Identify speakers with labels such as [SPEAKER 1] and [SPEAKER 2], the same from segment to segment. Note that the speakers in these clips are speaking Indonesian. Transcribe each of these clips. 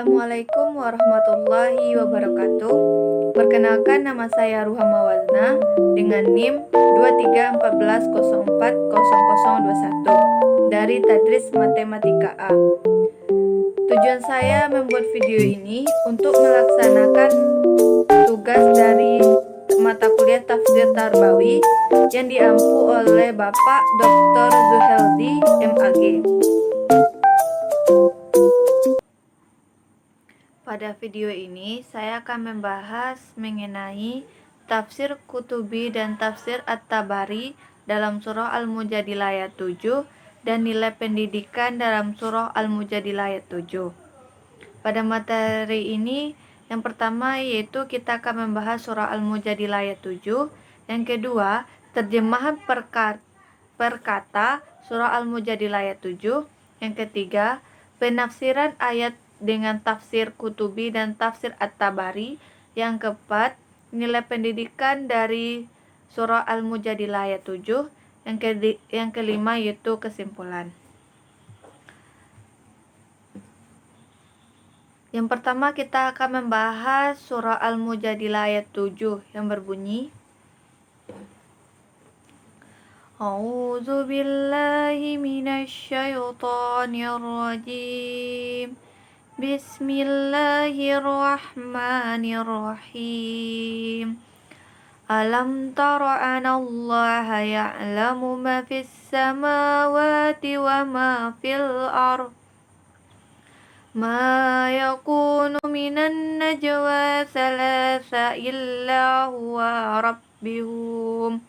[SPEAKER 1] Assalamualaikum warahmatullahi wabarakatuh. Perkenalkan, nama saya Ruhama Wazna dengan NIM 2314040021 dari Tadris Matematika A. Tujuan saya membuat video ini untuk melaksanakan tugas dari mata kuliah Tafsir Tarbawi yang diampu oleh Bapak Dr. Zuheldi MAG. Pada video ini saya akan membahas mengenai tafsir Qutubi dan tafsir At-Tabari dalam surah Al-Mujadilah ayat 7 dan nilai pendidikan dalam surah Al-Mujadilah ayat 7. Pada materi ini yang pertama yaitu kita akan membahas surah Al-Mujadilah ayat 7. Yang kedua, terjemahan perkata surah Al-Mujadilah ayat 7. Yang ketiga, penafsiran ayat dengan tafsir Qutubi dan tafsir At-Tabari. Yang keempat, nilai pendidikan dari surah Al-Mujadilah ayat 7. Yang kelima yaitu kesimpulan. Yang pertama kita akan membahas surah Al-Mujadilah ayat 7 yang berbunyi A'udzu billahi minasy syaithanir rajim. Bismillahirrahmanirrahim. Alam tara anallaha ya'lamu ma fis samawati wa ma fil ardh. Ma yakunu minan najwa thalatha illa huwa rabbihum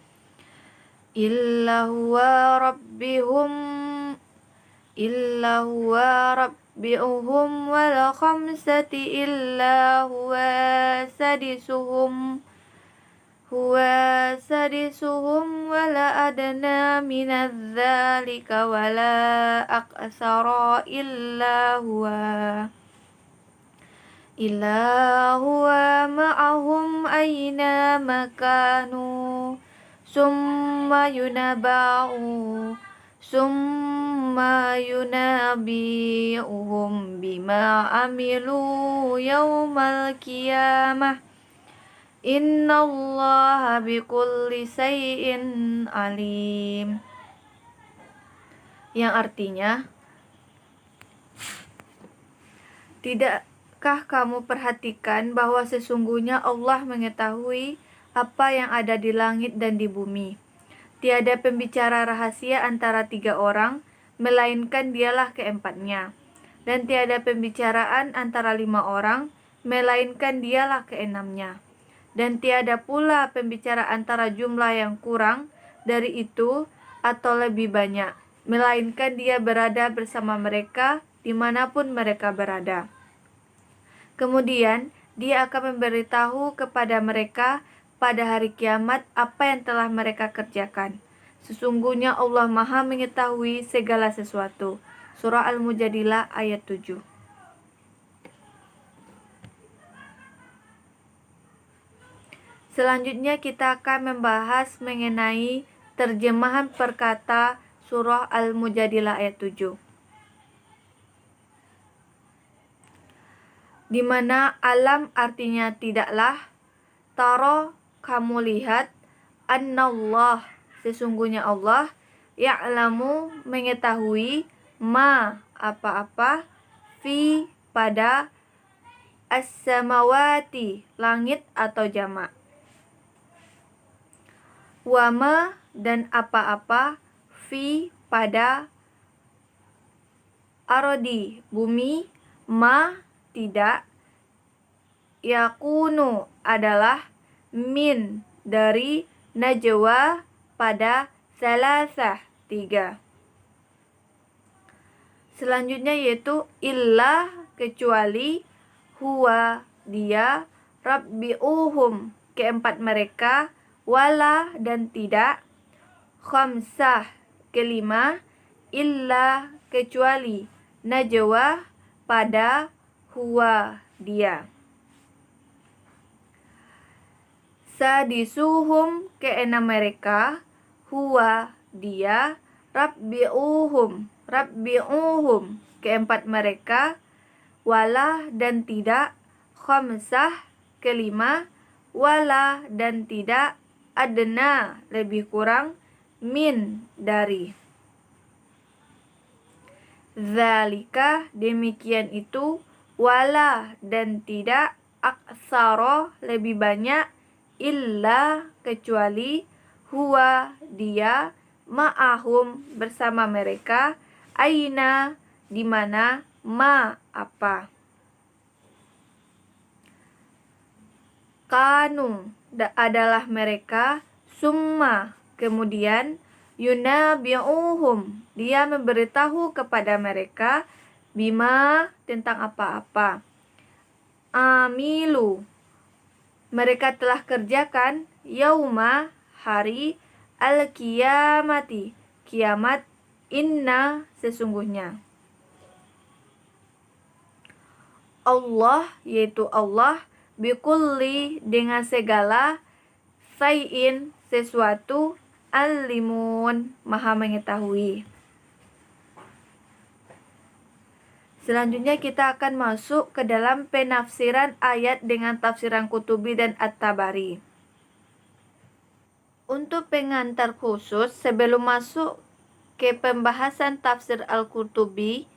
[SPEAKER 1] wal khamsati illa huwa sadisuhum wala adna minadz dzalika wala aqsara illa huwa ma'ahum aina makanu summa yunabi'uhum bima amilu yaumal qiyamah. Innallaha bikulli syai'in alim. Yang artinya, tidakkah kamu perhatikan bahwa sesungguhnya Allah mengetahui apa yang ada di langit dan di bumi. Tiada pembicara rahasia antara 3 orang, melainkan dialah keempatnya. Dan tiada pembicaraan antara 5 orang, melainkan dialah keenamnya. Dan tiada pula pembicara antara jumlah yang kurang dari itu atau lebih banyak, melainkan dia berada bersama mereka dimanapun mereka berada. Kemudian dia akan memberitahu kepada mereka pada hari kiamat apa yang telah mereka kerjakan. Sesungguhnya Allah Maha mengetahui segala sesuatu. Surah Al-Mujadilah ayat 7. Selanjutnya kita akan membahas mengenai terjemahan perkata surah Al-Mujadilah ayat 7. Di mana alam artinya tidaklah, taro kamu lihat, annallah sesungguhnya Allah, ya'lamu mengetahui, ma apa-apa, fi pada, as-samawati langit atau jamak, wama dan apa-apa, fi pada, arodi bumi, ma tidak, yakunu adalah, min dari, najwa pada, salasah 3. Selanjutnya yaitu illa kecuali, huwa dia, rabbi'uhum keempat mereka, wala dan tidak, khamsah kelima, illa kecuali, najwa pada, huwa dia, sadisuhum keenam mereka, huwa dia, rabbi'uhum keempat mereka, wala dan tidak, khamsah kelima, wala dan tidak, adna lebih kurang, min dari. Zalika demikian itu, wala dan tidak, aksaro lebih banyak, illa kecuali, huwa dia, ma'ahum bersama mereka, aina di mana, ma apa. Kanu adalah mereka, summa kemudian, yunabi'uhum dia memberitahu kepada mereka, bima tentang apa-apa, amilu mereka telah kerjakan, yauma hari, al-qiyamati kiamat, inna sesungguhnya. Allah yaitu Allah, bikulli dengan segala, sayin sesuatu, alimun maha mengetahui. Selanjutnya kita akan masuk ke dalam penafsiran ayat dengan tafsiran Qurtubi dan At-Tabari. Untuk pengantar khusus sebelum masuk ke pembahasan tafsir Al-Qurtubi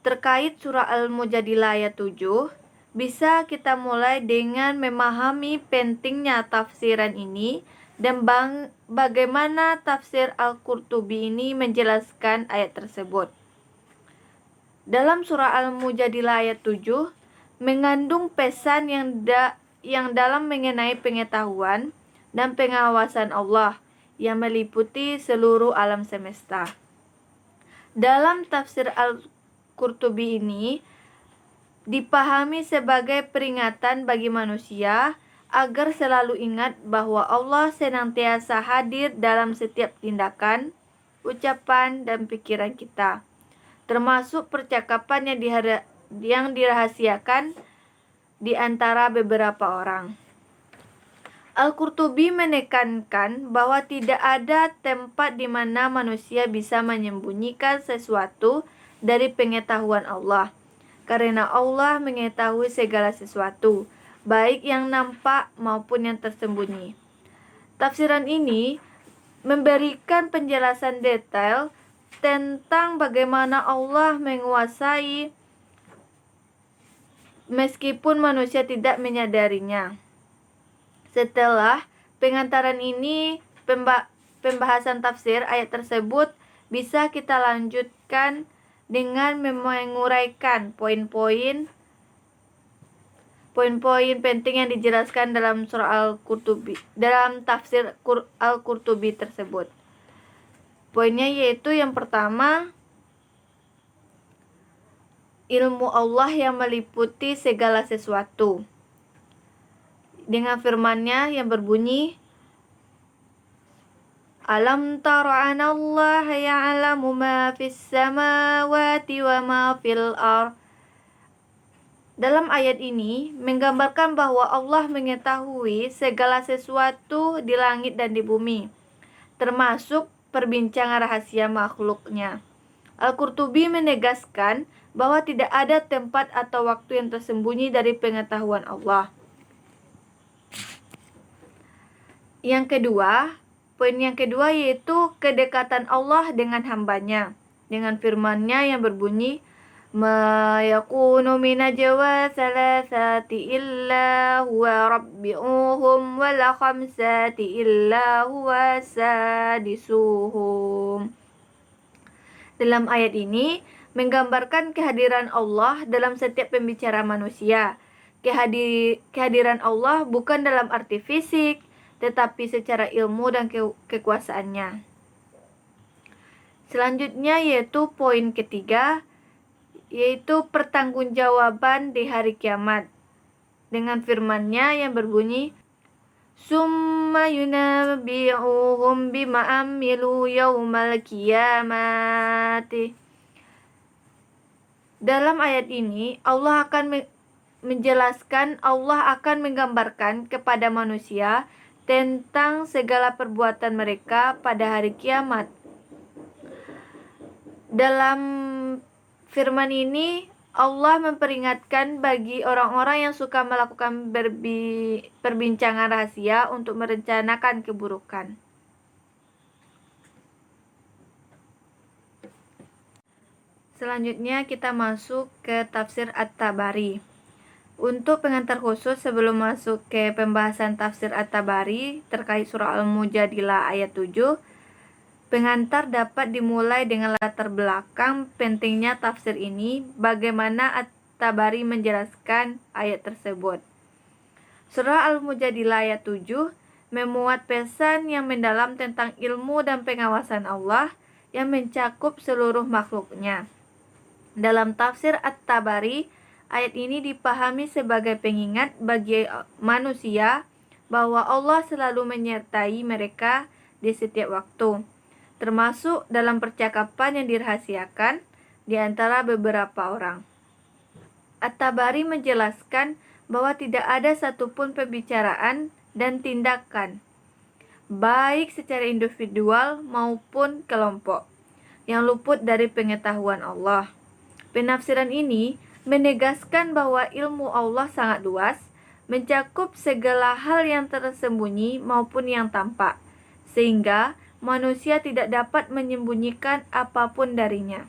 [SPEAKER 1] terkait surah Al-Mujadilah ayat 7, bisa kita mulai dengan memahami pentingnya tafsiran ini dan bagaimana tafsir Al-Qurtubi ini menjelaskan ayat tersebut. Dalam surah Al-Mujadilah ayat 7 mengandung pesan yang dalam mengenai pengetahuan dan pengawasan Allah yang meliputi seluruh alam semesta. Dalam tafsir Al-Qurtubi ini dipahami sebagai peringatan bagi manusia agar selalu ingat bahwa Allah senantiasa hadir dalam setiap tindakan, ucapan, dan pikiran kita, termasuk percakapan yang dirahasiakan di antara beberapa orang. Al-Qurtubi menekankan bahwa tidak ada tempat di mana manusia bisa menyembunyikan sesuatu dari pengetahuan Allah, karena Allah mengetahui segala sesuatu, baik yang nampak maupun yang tersembunyi. Tafsiran ini memberikan penjelasan detail tentang bagaimana Allah menguasai meskipun manusia tidak menyadarinya. Setelah pengantaran ini, pembahasan tafsir ayat tersebut bisa kita lanjutkan dengan menguraikan poin-poin penting yang dijelaskan dalam surah Al-Qurtubi, dalam tafsir Al-Qurtubi tersebut. Poinnya yaitu yang pertama, ilmu Allah yang meliputi segala sesuatu. Dengan firman-Nya yang berbunyi, Alam tara anallaha ya'lamu ma fis samawati wa ma fil ardh. Dalam ayat ini menggambarkan bahwa Allah mengetahui segala sesuatu di langit dan di bumi, termasuk perbincangan rahasia makhluknya. Al-Qurtubi menegaskan bahwa tidak ada tempat atau waktu yang tersembunyi dari pengetahuan Allah. Poin yang kedua yaitu kedekatan Allah dengan hambanya. Dengan firman-Nya yang berbunyi, Ma yakunu minajwa salasati illa huwa rabbi'uhum wala khamsati illa huwa sadisuhum. Dalam ayat ini menggambarkan kehadiran Allah dalam setiap pembicaraan manusia. Kehadiran Allah bukan dalam arti fisik, tetapi secara ilmu dan kekuasaannya. Selanjutnya yaitu poin ketiga, yaitu pertanggungjawaban di hari kiamat. Dengan firman-Nya yang berbunyi, Summa yunabbi'uhum bima amilu yaumal qiyamati. Dalam ayat ini Allah akan menjelaskan, Allah akan menggambarkan kepada manusia tentang segala perbuatan mereka pada hari kiamat. Dalam firman ini Allah memperingatkan bagi orang-orang yang suka melakukan perbincangan rahasia untuk merencanakan keburukan. Selanjutnya kita masuk ke tafsir At-Tabari. Untuk pengantar khusus sebelum masuk ke pembahasan tafsir At-Tabari terkait surah Al-Mujadilah ayat 7, pengantar dapat dimulai dengan latar belakang pentingnya tafsir ini, bagaimana At-Tabari menjelaskan ayat tersebut. Surah Al-Mujadilah ayat 7 memuat pesan yang mendalam tentang ilmu dan pengawasan Allah yang mencakup seluruh makhluknya. Dalam tafsir At-Tabari, ayat ini dipahami sebagai pengingat bagi manusia bahwa Allah selalu menyertai mereka di setiap waktu, termasuk dalam percakapan yang dirahasiakan di antara beberapa orang. At-Tabari menjelaskan bahwa tidak ada satupun pembicaraan dan tindakan, baik secara individual maupun kelompok, yang luput dari pengetahuan Allah. Penafsiran ini menegaskan bahwa ilmu Allah sangat luas, mencakup segala hal yang tersembunyi maupun yang tampak, sehingga manusia tidak dapat menyembunyikan apapun darinya.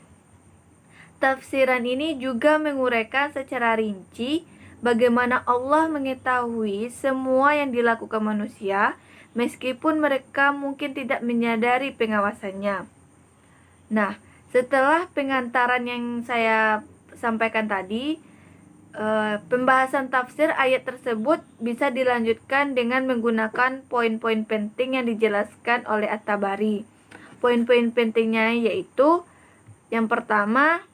[SPEAKER 1] Tafsiran ini juga menguraikan secara rinci bagaimana Allah mengetahui semua yang dilakukan manusia, meskipun mereka mungkin tidak menyadari pengawasannya. Nah, setelah pengantaran yang saya sampaikan tadi, pembahasan tafsir ayat tersebut bisa dilanjutkan dengan menggunakan poin-poin penting yang dijelaskan oleh At-Tabari. Poin-poin pentingnya yaitu, yang pertama,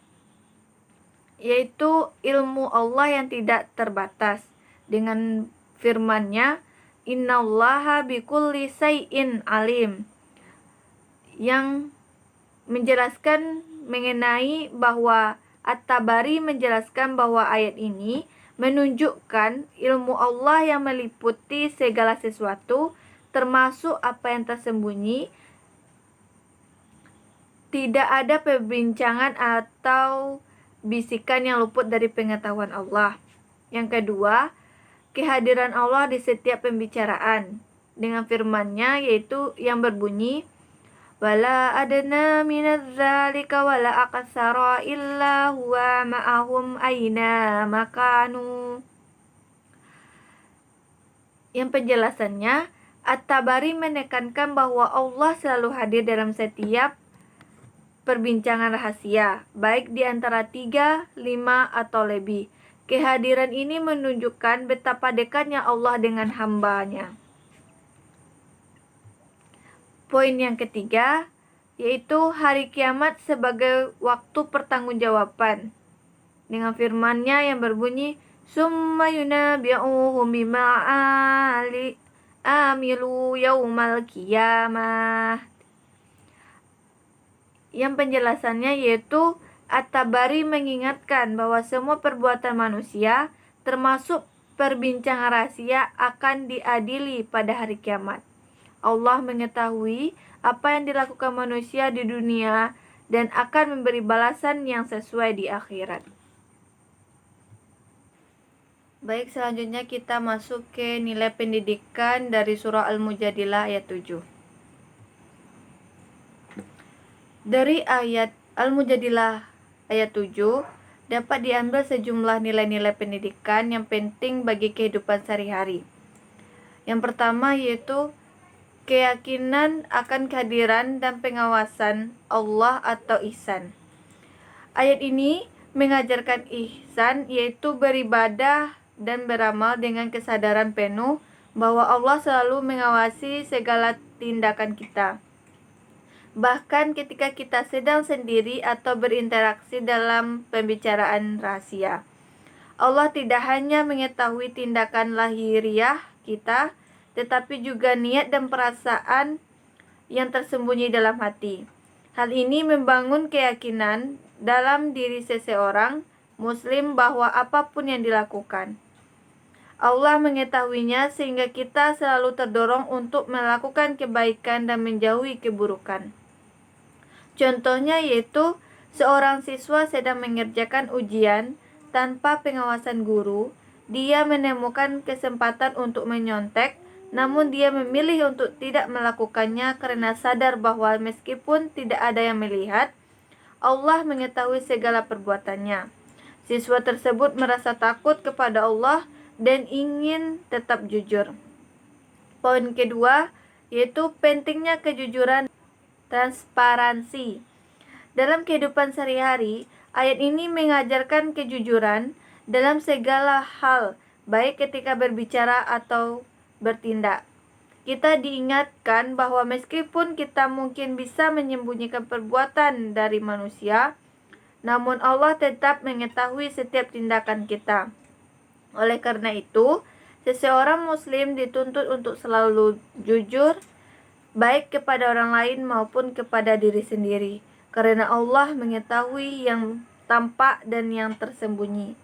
[SPEAKER 1] yaitu ilmu Allah yang tidak terbatas. Dengan firman-Nya, Innallaha bikulli syai'in alim, yang menjelaskan mengenai bahwa At-Tabari menjelaskan bahwa ayat ini menunjukkan ilmu Allah yang meliputi segala sesuatu, termasuk apa yang tersembunyi. Tidak ada perbincangan atau bisikan yang luput dari pengetahuan Allah. Yang kedua, kehadiran Allah di setiap pembicaraan dengan firman-Nya, yaitu yang berbunyi, wala adna minadz dzalika wala aqsara illa huwa ma'ahum aina makanu. Yang penjelasannya, At-Tabari menekankan bahwa Allah selalu hadir dalam setiap perbincangan rahasia, baik di antara 3, 5, atau lebih. Kehadiran ini menunjukkan betapa dekatnya Allah dengan hamba-Nya. Poin yang ketiga, yaitu hari kiamat sebagai waktu pertanggungjawaban. Dengan firman-Nya yang berbunyi, summa yunabbi'uhum bima amilu yaumal qiyamah. Yang penjelasannya yaitu, At-Tabari mengingatkan bahwa semua perbuatan manusia, termasuk perbincangan rahasia, akan diadili pada hari kiamat. Allah mengetahui apa yang dilakukan manusia di dunia dan akan memberi balasan yang sesuai di akhirat. Baik, selanjutnya kita masuk ke nilai pendidikan dari surah Al-Mujadilah ayat 7. Dari ayat Al-Mujadilah ayat 7 dapat diambil sejumlah nilai-nilai pendidikan yang penting bagi kehidupan sehari-hari. Yang pertama yaitu keyakinan akan kehadiran dan pengawasan Allah atau ihsan. Ayat ini mengajarkan ihsan, yaitu beribadah dan beramal dengan kesadaran penuh bahwa Allah selalu mengawasi segala tindakan kita. Bahkan ketika kita sedang sendiri atau berinteraksi dalam pembicaraan rahasia. Allah tidak hanya mengetahui tindakan lahiriah kita, tetapi juga niat dan perasaan yang tersembunyi dalam hati. Hal ini membangun keyakinan dalam diri seseorang Muslim bahwa apapun yang dilakukan, Allah mengetahuinya, sehingga kita selalu terdorong untuk melakukan kebaikan dan menjauhi keburukan. Contohnya yaitu seorang siswa sedang mengerjakan ujian, tanpa pengawasan guru, dia menemukan kesempatan untuk menyontek, namun dia memilih untuk tidak melakukannya karena sadar bahwa meskipun tidak ada yang melihat, Allah mengetahui segala perbuatannya. Siswa tersebut merasa takut kepada Allah dan ingin tetap jujur. Poin kedua, yaitu pentingnya kejujuran, transparansi. Dalam kehidupan sehari-hari, ayat ini mengajarkan kejujuran dalam segala hal, baik ketika berbicara atau bertindak. Kita diingatkan bahwa meskipun kita mungkin bisa menyembunyikan perbuatan dari manusia, namun Allah tetap mengetahui setiap tindakan kita. Oleh karena itu, seseorang muslim dituntut untuk selalu jujur, baik kepada orang lain maupun kepada diri sendiri, karena Allah mengetahui yang tampak dan yang tersembunyi.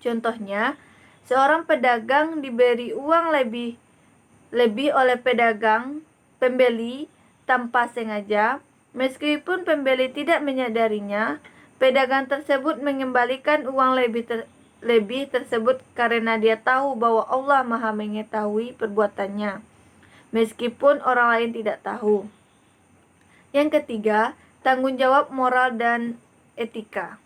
[SPEAKER 1] Contohnya, seorang pedagang diberi uang lebih oleh pembeli tanpa sengaja. Meskipun pembeli tidak menyadarinya, pedagang tersebut mengembalikan uang lebih tersebut karena dia tahu bahwa Allah Maha mengetahui perbuatannya, meskipun orang lain tidak tahu. Yang ketiga, tanggung jawab moral dan etika.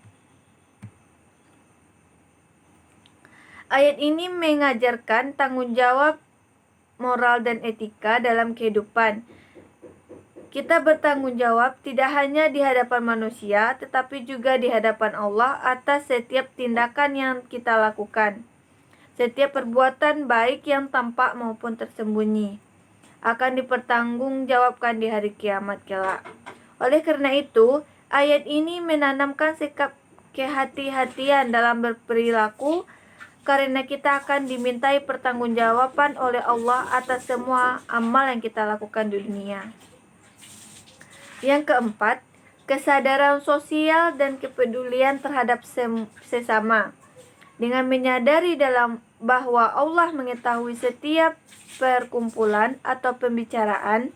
[SPEAKER 1] Ayat ini mengajarkan tanggung jawab moral dan etika dalam kehidupan. Kita bertanggung jawab tidak hanya di hadapan manusia, tetapi juga di hadapan Allah atas setiap tindakan yang kita lakukan. Setiap perbuatan baik yang tampak maupun tersembunyi akan dipertanggungjawabkan di hari kiamat kelak. Oleh karena itu, ayat ini menanamkan sikap kehati-hatian dalam berperilaku, karena kita akan dimintai pertanggungjawaban oleh Allah atas semua amal yang kita lakukan di dunia. Yang keempat, kesadaran sosial dan kepedulian terhadap sesama. Dengan menyadari bahwa Allah mengetahui setiap perkumpulan atau pembicaraan,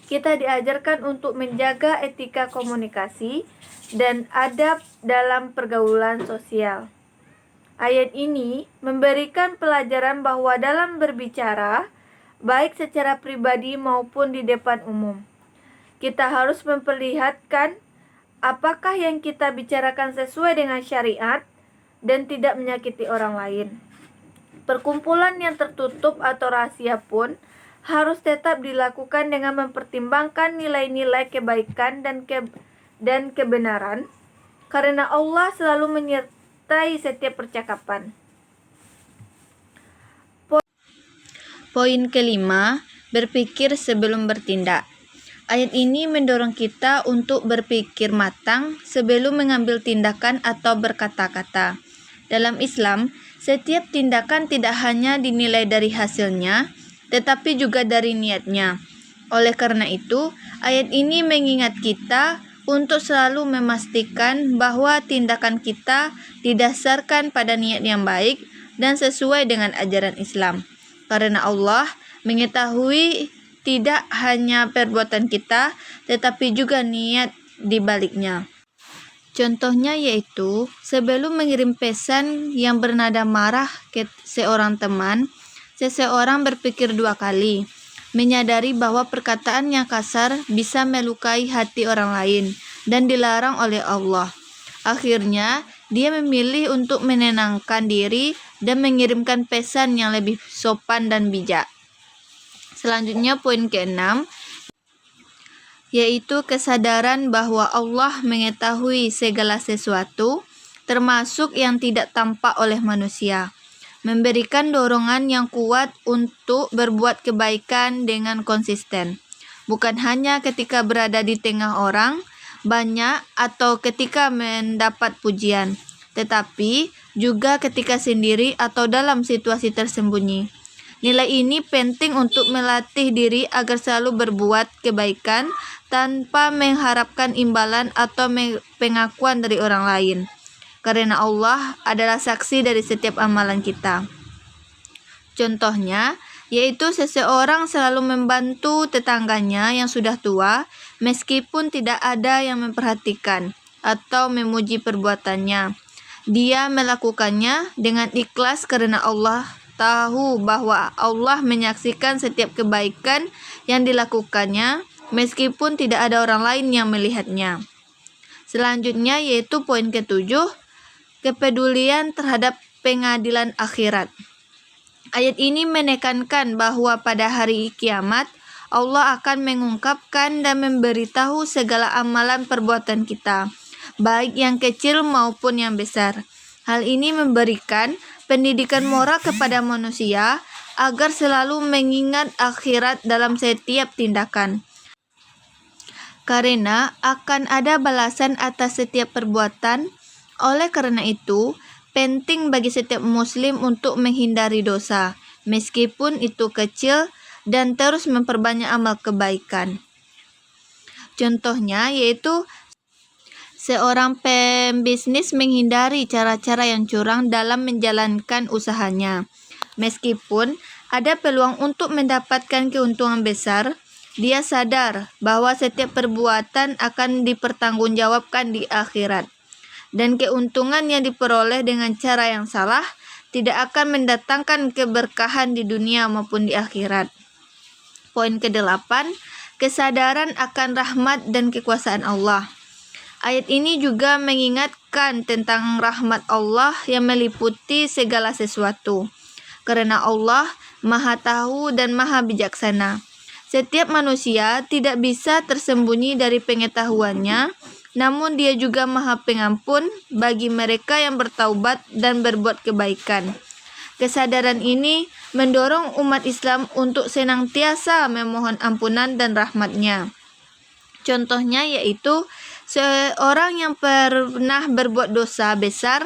[SPEAKER 1] kita diajarkan untuk menjaga etika komunikasi dan adab dalam pergaulan sosial. Ayat ini memberikan pelajaran bahwa dalam berbicara, baik secara pribadi maupun di depan umum, kita harus memperlihatkan apakah yang kita bicarakan sesuai dengan syariat dan tidak menyakiti orang lain. Perkumpulan yang tertutup atau rahasia pun harus tetap dilakukan dengan mempertimbangkan nilai-nilai kebaikan dan kebenaran, karena Allah selalu menyertai setiap percakapan.
[SPEAKER 2] Poin kelima, berpikir sebelum bertindak. Ayat ini mendorong kita untuk berpikir matang sebelum mengambil tindakan atau berkata-kata. Dalam Islam, setiap tindakan tidak hanya dinilai dari hasilnya, tetapi juga dari niatnya. Oleh karena itu, ayat ini mengingat kita untuk selalu memastikan bahwa tindakan kita didasarkan pada niat yang baik dan sesuai dengan ajaran Islam. Karena Allah mengetahui tidak hanya perbuatan kita, tetapi juga niat di baliknya. Contohnya yaitu, sebelum mengirim pesan yang bernada marah ke seorang teman, seseorang berpikir 2 kali, menyadari bahwa perkataan yang kasar bisa melukai hati orang lain dan dilarang oleh Allah. Akhirnya, dia memilih untuk menenangkan diri dan mengirimkan pesan yang lebih sopan dan bijak. Selanjutnya poin ke-6, yaitu kesadaran bahwa Allah mengetahui segala sesuatu, termasuk yang tidak tampak oleh manusia, memberikan dorongan yang kuat untuk berbuat kebaikan dengan konsisten, bukan hanya ketika berada di tengah orang banyak atau ketika mendapat pujian, tetapi juga ketika sendiri atau dalam situasi tersembunyi. Nilai ini penting untuk melatih diri agar selalu berbuat kebaikan tanpa mengharapkan imbalan atau pengakuan dari orang lain, karena Allah adalah saksi dari setiap amalan kita. Contohnya, yaitu seseorang selalu membantu tetangganya yang sudah tua meskipun tidak ada yang memperhatikan atau memuji perbuatannya. Dia melakukannya dengan ikhlas karena Allah tahu bahwa Allah menyaksikan setiap kebaikan yang dilakukannya meskipun tidak ada orang lain yang melihatnya. Selanjutnya yaitu poin ketujuh, kepedulian terhadap pengadilan akhirat. Ayat ini menekankan bahwa pada hari kiamat Allah akan mengungkapkan dan memberitahu segala amalan perbuatan kita, baik yang kecil maupun yang besar. Hal ini memberikan pendidikan moral kepada manusia agar selalu mengingat akhirat dalam setiap tindakan. Karena akan ada balasan atas setiap perbuatan. Oleh karena itu, penting bagi setiap muslim untuk menghindari dosa, meskipun itu kecil, dan terus memperbanyak amal kebaikan. Contohnya yaitu seorang pembisnis menghindari cara-cara yang curang dalam menjalankan usahanya. Meskipun ada peluang untuk mendapatkan keuntungan besar, dia sadar bahwa setiap perbuatan akan dipertanggungjawabkan di akhirat. Dan keuntungan yang diperoleh dengan cara yang salah tidak akan mendatangkan keberkahan di dunia maupun di akhirat. Poin ke-8, kesadaran akan rahmat dan kekuasaan Allah. Ayat ini juga mengingatkan tentang rahmat Allah yang meliputi segala sesuatu. Karena Allah Maha Tahu dan Maha Bijaksana. Setiap manusia tidak bisa tersembunyi dari pengetahuannya, namun Dia juga Maha Pengampun bagi mereka yang bertaubat dan berbuat kebaikan. Kesadaran ini mendorong umat Islam untuk senantiasa memohon ampunan dan rahmat-Nya. Contohnya yaitu seorang yang pernah berbuat dosa besar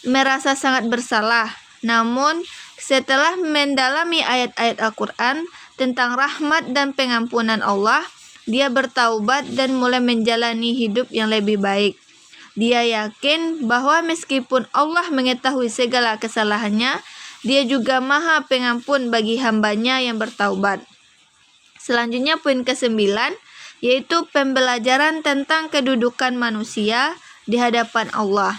[SPEAKER 2] merasa sangat bersalah, namun setelah mendalami ayat-ayat Al-Quran tentang rahmat dan pengampunan Allah, dia bertaubat dan mulai menjalani hidup yang lebih baik. Dia yakin bahwa meskipun Allah mengetahui segala kesalahannya, Dia juga Maha Pengampun bagi hambanya yang bertaubat. Selanjutnya poin ke-9, yaitu pembelajaran tentang kedudukan manusia di hadapan Allah.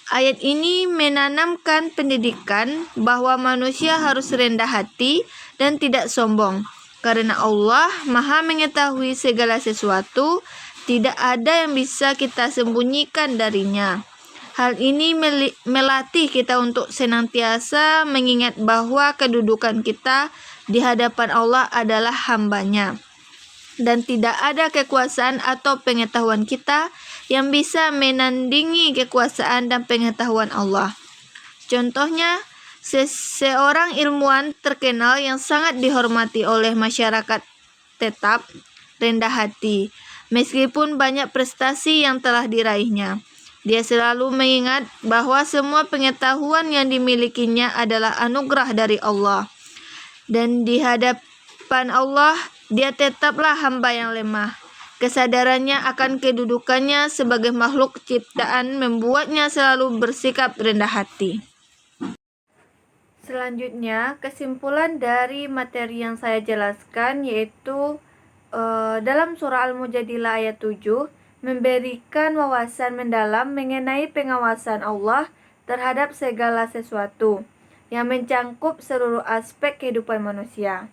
[SPEAKER 2] Ayat ini menanamkan pendidikan bahwa manusia harus rendah hati dan tidak sombong. Karena Allah Maha mengetahui segala sesuatu, tidak ada yang bisa kita sembunyikan darinya. Hal ini melatih kita untuk senantiasa mengingat bahwa kedudukan kita di hadapan Allah adalah hamba-Nya. Dan tidak ada kekuasaan atau pengetahuan kita yang bisa menandingi kekuasaan dan pengetahuan Allah. Contohnya, seorang ilmuwan terkenal yang sangat dihormati oleh masyarakat tetap rendah hati, meskipun banyak prestasi yang telah diraihnya. Dia selalu mengingat bahwa semua pengetahuan yang dimilikinya adalah anugerah dari Allah. Dan di hadapan Allah, dia tetaplah hamba yang lemah. Kesadarannya akan kedudukannya sebagai makhluk ciptaan membuatnya selalu bersikap rendah hati.
[SPEAKER 1] Selanjutnya, kesimpulan dari materi yang saya jelaskan yaitu dalam surah Al-Mujadilah ayat 7 memberikan wawasan mendalam mengenai pengawasan Allah terhadap segala sesuatu yang mencangkup seluruh aspek kehidupan manusia.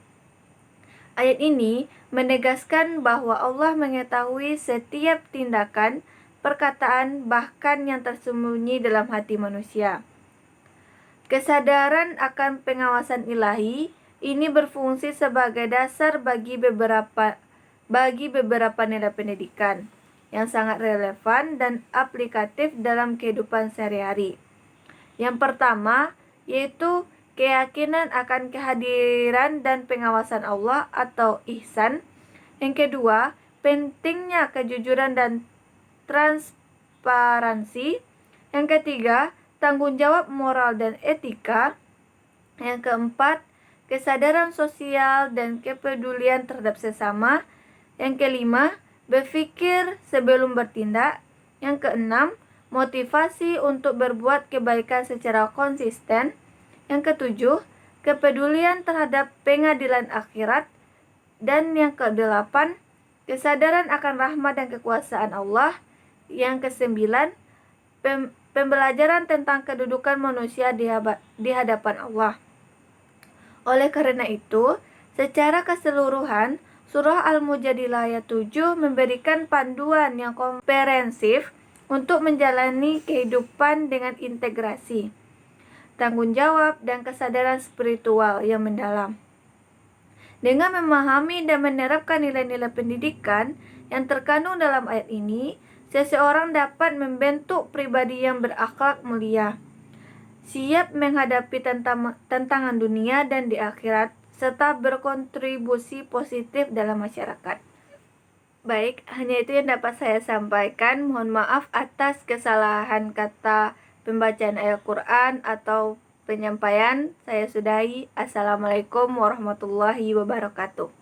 [SPEAKER 1] Ayat ini menegaskan bahwa Allah mengetahui setiap tindakan, perkataan, bahkan yang tersembunyi dalam hati manusia. Kesadaran akan pengawasan ilahi ini berfungsi sebagai dasar bagi beberapa nilai pendidikan yang sangat relevan dan aplikatif dalam kehidupan sehari-hari. Yang pertama, yaitu keyakinan akan kehadiran dan pengawasan Allah atau ihsan. Yang kedua, pentingnya kejujuran dan transparansi. Yang ketiga, tanggung jawab moral dan etika. Yang keempat, kesadaran sosial dan kepedulian terhadap sesama. Yang kelima, berpikir sebelum bertindak. Yang keenam, motivasi untuk berbuat kebaikan secara konsisten. Yang ketujuh, kepedulian terhadap pengadilan akhirat. Dan yang kedelapan, kesadaran akan rahmat dan kekuasaan Allah. Yang kesembilan, pembelajaran tentang kedudukan manusia di hadapan Allah. Oleh karena itu, secara keseluruhan, Surah Al-Mujadilah ayat 7 memberikan panduan yang komprehensif untuk menjalani kehidupan dengan integrasi, tanggung jawab, dan kesadaran spiritual yang mendalam. Dengan memahami dan menerapkan nilai-nilai pendidikan yang terkandung dalam ayat ini, seseorang dapat membentuk pribadi yang berakhlak mulia, siap menghadapi tantangan dunia dan di akhirat, serta berkontribusi positif dalam masyarakat. Baik, hanya itu yang dapat saya sampaikan. Mohon maaf atas kesalahan kata pembacaan ayat Quran atau penyampaian. Saya sudahi. Assalamualaikum warahmatullahi wabarakatuh.